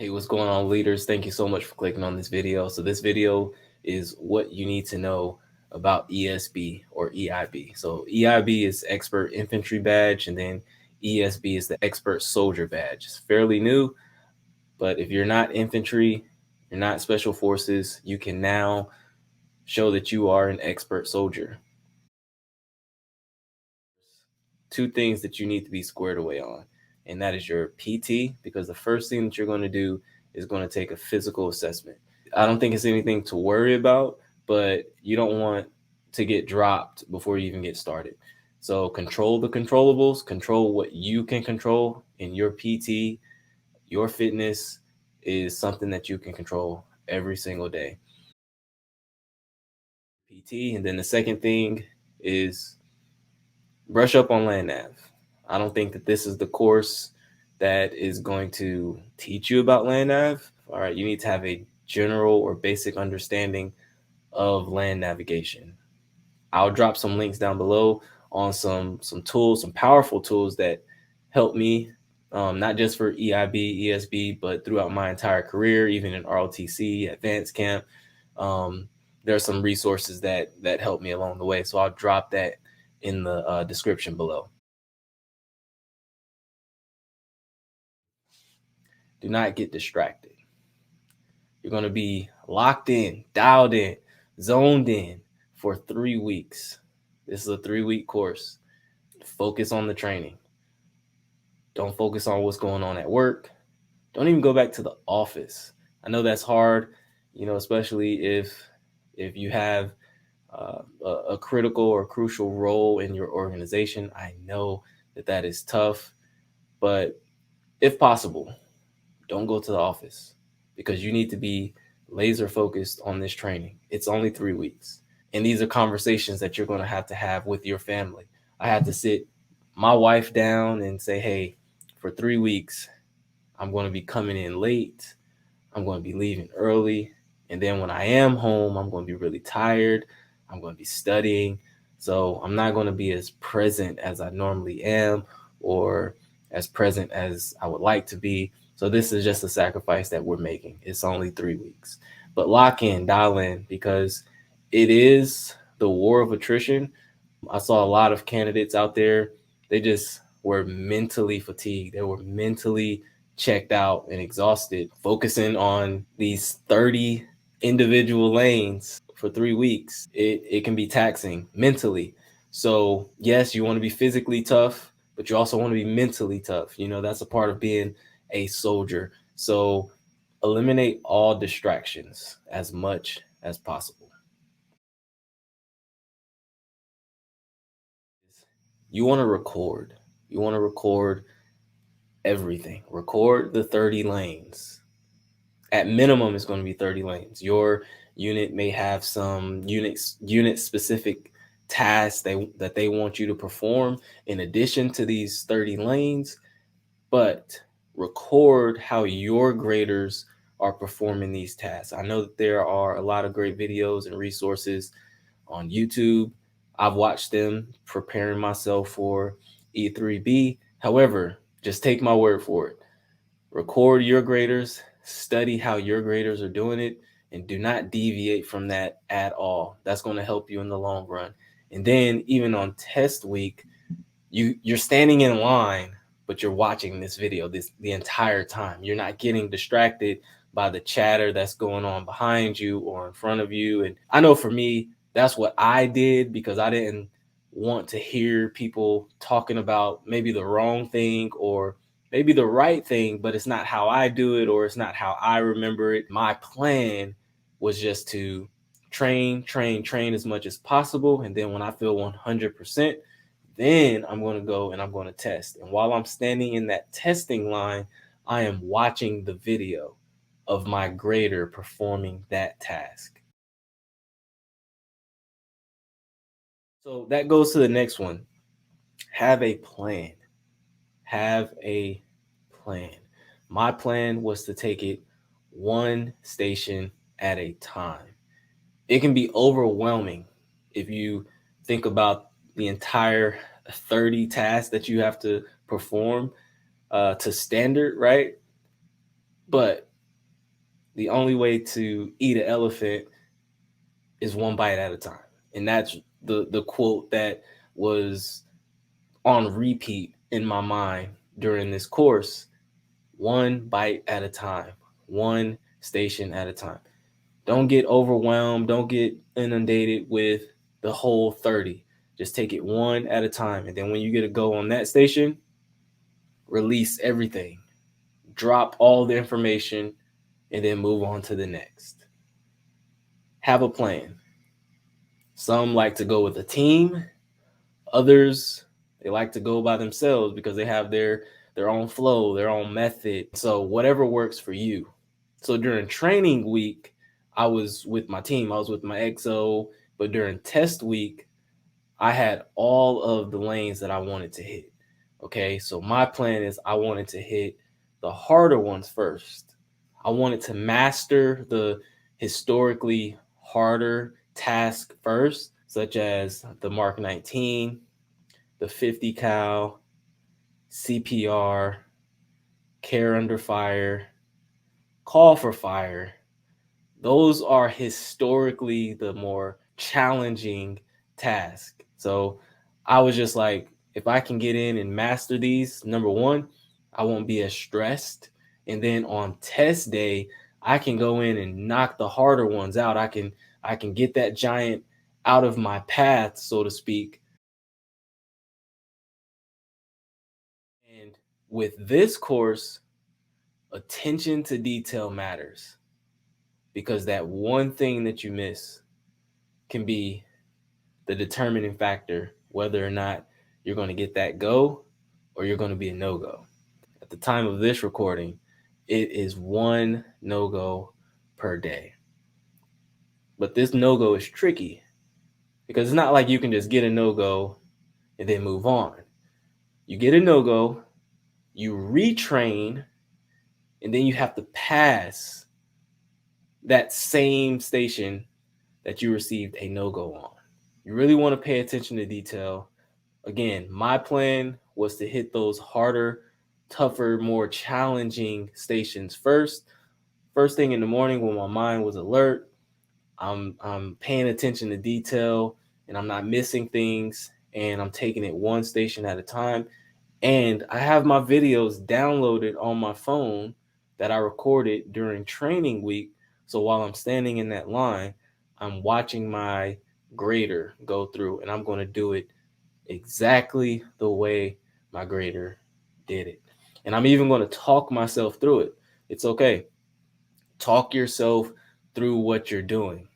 Hey, what's going on, leaders? Thank you so much for clicking on this video. So this video is what you need to know about ESB or EIB. So EIB is Expert Infantry Badge, and then ESB is the Expert Soldier Badge. It's fairly new, but if you're not infantry, you're not special forces, you can now show that you are an expert soldier. Two things that you need to be squared away on, and that is your PT, because the first thing that you're going to do is going to take a physical assessment. I don't think it's anything to worry about, but you don't want to get dropped before you even get started. So control the controllables, control what you can control in your PT. Your fitness is something that you can control every single day. PT. And then the second thing is brush up on land nav. I don't think that this is the course that is going to teach you about land nav. All right, you need to have a general or basic understanding of land navigation. I'll drop some links down below on some tools, some powerful tools that help me, not just for EIB, ESB, but throughout my entire career, even in ROTC, advanced camp. There are some resources that help me along the way. So I'll drop that in the description below. Do not get distracted. You're going to be locked in, dialed in, zoned in for 3 weeks. This is a 3-week course. Focus on the training. Don't focus on what's going on at work. Don't even go back to the office. I know that's hard, especially if you have a critical or crucial role in your organization. I know that is tough, but if possible, don't go to the office, because you need to be laser focused on this training. It's only 3 weeks. And these are conversations that you're going to have with your family. I had to sit my wife down and say, hey, for 3 weeks, I'm going to be coming in late. I'm going to be leaving early. And then when I am home, I'm going to be really tired. I'm going to be studying. So I'm not going to be as present as I normally am, or as present as I would like to be. So this is just a sacrifice that we're making. It's only 3 weeks. But lock in, dial in, because it is the war of attrition. I saw a lot of candidates out there. They just were mentally fatigued. They were mentally checked out and exhausted, focusing on these 30 individual lanes for 3 weeks. It can be taxing mentally. So yes, you want to be physically tough, but you also want to be mentally tough. That's a part of being a soldier. So eliminate all distractions as much as possible. You want to record. You want to record everything. Record the 30 lanes. At minimum, it's going to be 30 lanes. Your unit may have some unit specific tasks that they want you to perform in addition to these 30 lanes, but record how your graders are performing these tasks. I know that there are a lot of great videos and resources on YouTube. I've watched them preparing myself for E3B. However, just take my word for it. Record your graders, study how your graders are doing it, and do not deviate from that at all. That's going to help you in the long run. And then even on test week, you're standing in line, but you're watching this video the entire time. You're not getting distracted by the chatter that's going on behind you or in front of you. And I know for me, that's what I did, because I didn't want to hear people talking about maybe the wrong thing or maybe the right thing, but it's not how I do it, or it's not how I remember it. My plan was just to train as much as possible. And then when I feel 100%, then I'm going to go and I'm going to test. And while I'm standing in that testing line, I am watching the video of my grader performing that task. So that goes to the next one. Have a plan. Have a plan. My plan was to take it one station at a time. It can be overwhelming if you think about the entire 30 tasks that you have to perform to standard, right? But the only way to eat an elephant is one bite at a time. And that's the quote that was on repeat in my mind during this course. One bite at a time, one station at a time. Don't get overwhelmed. Don't get inundated with the whole 30. Just take it one at a time. And then when you get to go on that station, release everything. Drop all the information and then move on to the next. Have a plan. Some like to go with a team. Others, they like to go by themselves because they have their own flow, their own method. So whatever works for you. So during training week, I was with my team. I was with my XO. But during test week, I had all of the lanes that I wanted to hit. Okay, so my plan is I wanted to hit the harder ones first. I wanted to master the historically harder task first, such as the Mark 19, the 50 cal, CPR, care under fire, call for fire. Those are historically the more challenging tasks. So I was just like, if I can get in and master these, number one, I won't be as stressed. And then on test day, I can go in and knock the harder ones out. I can get that giant out of my path, so to speak. And with this course, attention to detail matters, because that one thing that you miss can be the determining factor whether or not you're going to get that go or you're going to be a no-go. At the time of this recording, it is one no-go per day. But this no-go is tricky because it's not like you can just get a no-go and then move on. You get a no-go, you retrain, and then you have to pass that same station that you received a no-go on. You really want to pay attention to detail. Again, my plan was to hit those harder, tougher, more challenging stations first. First thing in the morning when my mind was alert, I'm paying attention to detail and I'm not missing things, and I'm taking it one station at a time. And I have my videos downloaded on my phone that I recorded during training week. So while I'm standing in that line, I'm watching my grader go through, and I'm going to do it exactly the way my grader did it. And I'm even going to talk myself through it. It's okay. Talk yourself through what you're doing.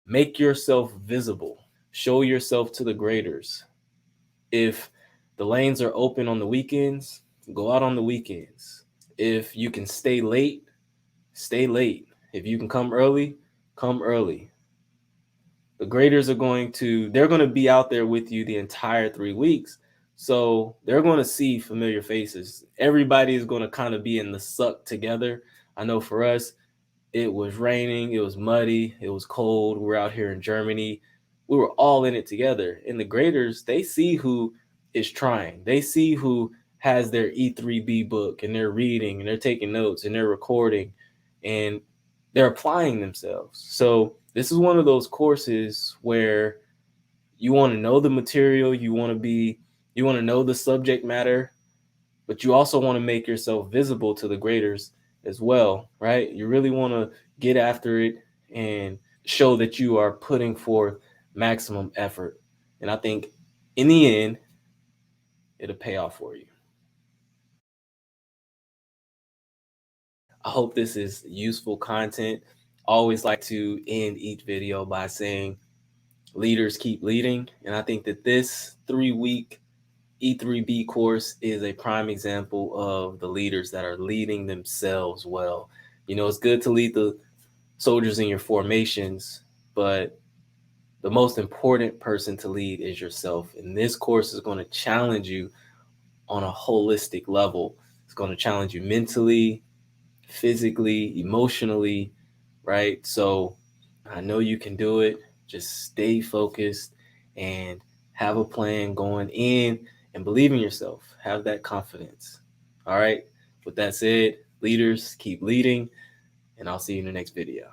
Make yourself visible. Show yourself to the graders. If the lanes are open on the weekends, go out on the weekends. If you can stay late, stay late. If you can come early, come early. The graders they're going to be out there with you the entire 3 weeks. So they're going to see familiar faces. Everybody is going to kind of be in the suck together. I know for us, it was raining, it was muddy, it was cold. We're out here in Germany. We were all in it together. And the graders, they see who is trying. They see who has their E3B book and they're reading and they're taking notes and they're recording and they're applying themselves. So this is one of those courses where you want to know the material, you want to know the subject matter, but you also want to make yourself visible to the graders as well, right? You really want to get after it and show that you are putting forth maximum effort. And I think in the end, it'll pay off for you. I hope this is useful content. I always like to end each video by saying leaders keep leading. And I think that this 3-week E3B course is a prime example of the leaders that are leading themselves well. You know, it's good to lead the soldiers in your formations, but the most important person to lead is yourself. And this course is going to challenge you on a holistic level. It's going to challenge you mentally, physically, emotionally, right? So I know you can do it. Just stay focused and have a plan going in and believe in yourself. Have that confidence. All right. With that said, leaders, keep leading, and I'll see you in the next video.